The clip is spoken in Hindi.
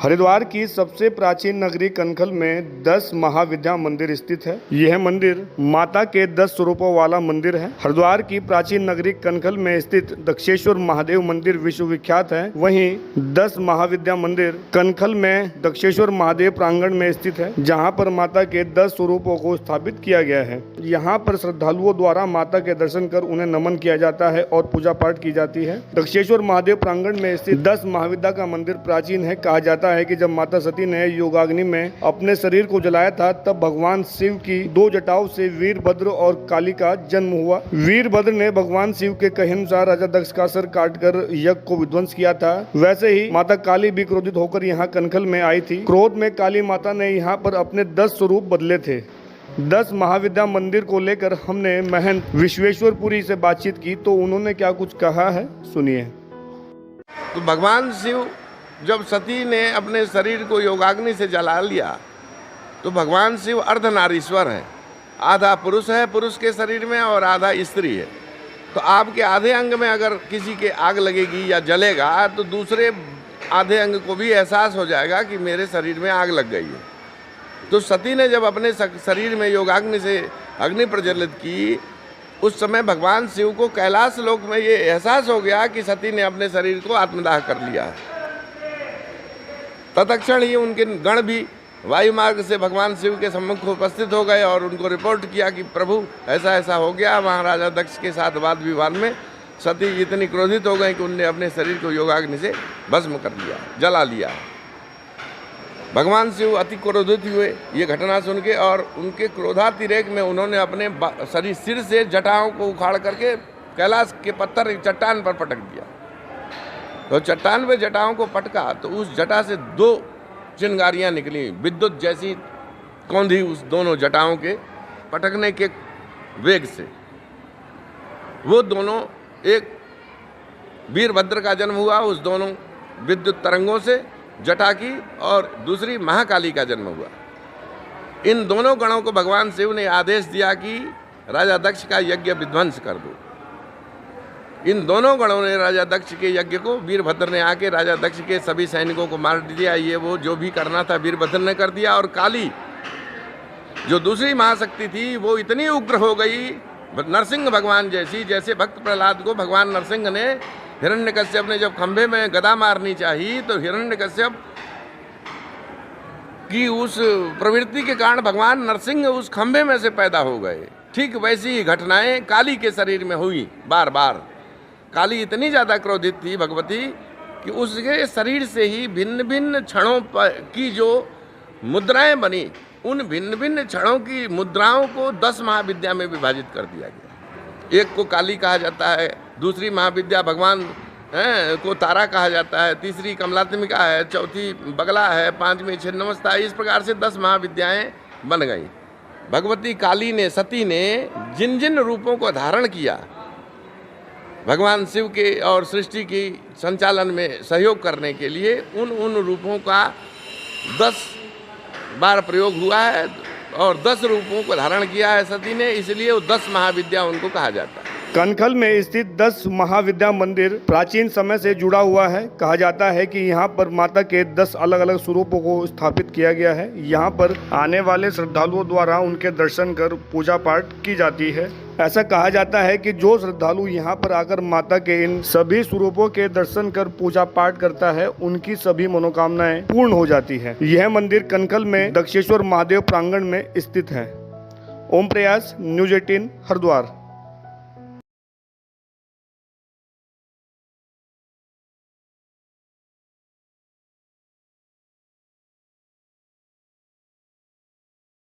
हरिद्वार की सबसे प्राचीन नगरी कनखल में 10 महाविद्या मंदिर स्थित है। यह मंदिर माता के 10 स्वरूपों वाला मंदिर है। हरिद्वार की प्राचीन नगरी कनखल में स्थित दक्षेश्वर महादेव मंदिर विश्व विख्यात है। वहीं 10 महाविद्या मंदिर कनखल में दक्षेश्वर महादेव प्रांगण में स्थित है, जहां पर माता के 10 स्वरूपों को स्थापित किया गया है। यहाँ पर श्रद्धालुओं द्वारा माता के दर्शन कर उन्हें नमन किया जाता है और पूजा पाठ की जाती है। दक्षेश्वर महादेव प्रांगण में स्थित 10 महाविद्या का मंदिर प्राचीन है। कहा जाता है कि जब माता सती ने योगाग्नि में अपने शरीर को जलाया था, तब भगवान शिव की 2 जटाओं से वीरभद्र और काली का जन्म हुआ। वीरभद्र ने भगवान शिव के कहे अनुसार राजा दक्ष का सर काटकर यज्ञ को विध्वंस किया था। वैसे ही माता काली भी क्रोधित होकर यहाँ कनखल में आई थी। क्रोध में काली माता ने यहाँ पर अपने 10 स्वरूप बदले थे। 10 महाविद्या मंदिर को लेकर हमने महंत विश्वेश्वरपुरी से बातचीत की, तो उन्होंने क्या कुछ कहा है, सुनिए। तो भगवान शिव जब सती ने अपने शरीर को योगाग्नि से जला लिया, तो भगवान शिव अर्धनारीश्वर हैं। आधा पुरुष है पुरुष के शरीर में और आधा स्त्री है। तो आपके आधे अंग में अगर किसी के आग लगेगी या जलेगा, तो दूसरे आधे अंग को भी एहसास हो जाएगा कि मेरे शरीर में आग लग गई है। तो सती ने जब अपने शरीर में योगाग्नि से अग्नि प्रज्वलित की, उस समय भगवान शिव को कैलाश लोक में ये एहसास हो गया कि सती ने अपने शरीर को आत्मदाह कर लिया है। तत्क्षण ही उनके गण भी वायु मार्ग से भगवान शिव के सम्मुख उपस्थित हो गए और उनको रिपोर्ट किया कि प्रभु ऐसा ऐसा हो गया। महाराजा दक्ष के साथ वाद विवाद में सती इतनी क्रोधित हो गई कि उनने अपने शरीर को योगाग्नि से भस्म कर दिया, जला लिया। भगवान शिव अति क्रोधित हुए ये घटना सुन के, और उनके क्रोधातिरेक में उन्होंने अपने शरीर सिर से जटाओं को उखाड़ करके कैलाश के पत्थर चट्टान पर पटक दिया। तो चट्टान पे जटाओं को पटका तो उस जटा से 2 चिंगारियां निकली, विद्युत जैसी कौंधी उस दोनों जटाओं के पटकने के वेग से। वो दोनों, एक वीरभद्र का जन्म हुआ उस दोनों विद्युत तरंगों से जटा की, और दूसरी महाकाली का जन्म हुआ। इन दोनों गणों को भगवान शिव ने आदेश दिया कि राजा दक्ष का यज्ञ विध्वंस कर दो। इन दोनों गणों ने राजा दक्ष के यज्ञ को, वीरभद्र ने आके राजा दक्ष के सभी सैनिकों को मार दिया। ये वो जो भी करना था वीरभद्र ने कर दिया। और काली जो दूसरी महाशक्ति थी, वो इतनी उग्र हो गई नरसिंह भगवान जैसी, जैसे भक्त प्रहलाद को भगवान नरसिंह ने, हिरण्यकश्यप ने जब खंभे में गदा मारनी चाहिए, तो हिरण्यकश्यप की उस प्रवृत्ति के कारण भगवान नरसिंह उस खंभे में से पैदा हो गए। ठीक वैसी ही घटनाएं काली के शरीर में हुई बार बार। काली इतनी ज़्यादा क्रोधित थी भगवती कि उसके शरीर से ही भिन्न भिन्न क्षणों की जो मुद्राएं बनी, उन भिन्न भिन्न क्षणों की मुद्राओं को 10 महाविद्या में विभाजित कर दिया गया। एक को काली कहा जाता है, दूसरी महाविद्या भगवान को तारा कहा जाता है, तीसरी कमलात्मिका है, चौथी बगला है, 5वीं छिन्नमस्ता। इस प्रकार से 10 महाविद्याएं बन गई। भगवती काली ने, सती ने जिन जिन रूपों को धारण किया, भगवान शिव के और सृष्टि की संचालन में सहयोग करने के लिए, उन रूपों का 10 बार प्रयोग हुआ है और 10 रूपों को धारण किया है सती ने, इसलिए वो 10 महाविद्या उनको कहा जाता है। कनखल में स्थित 10 महाविद्या मंदिर प्राचीन समय से जुड़ा हुआ है। कहा जाता है कि यहाँ पर माता के 10 अलग अलग स्वरूपों को स्थापित किया गया है। यहाँ पर आने वाले श्रद्धालुओं द्वारा उनके दर्शन कर पूजा पाठ की जाती है। ऐसा कहा जाता है कि जो श्रद्धालु यहाँ पर आकर माता के इन सभी स्वरूपों के दर्शन कर पूजा पाठ करता है, उनकी सभी मनोकामनाएं पूर्ण हो जाती है। यह मंदिर कनखल में दक्षेश्वर महादेव प्रांगण में स्थित है। ओम प्रयास, न्यूज़ 18 हरिद्वार।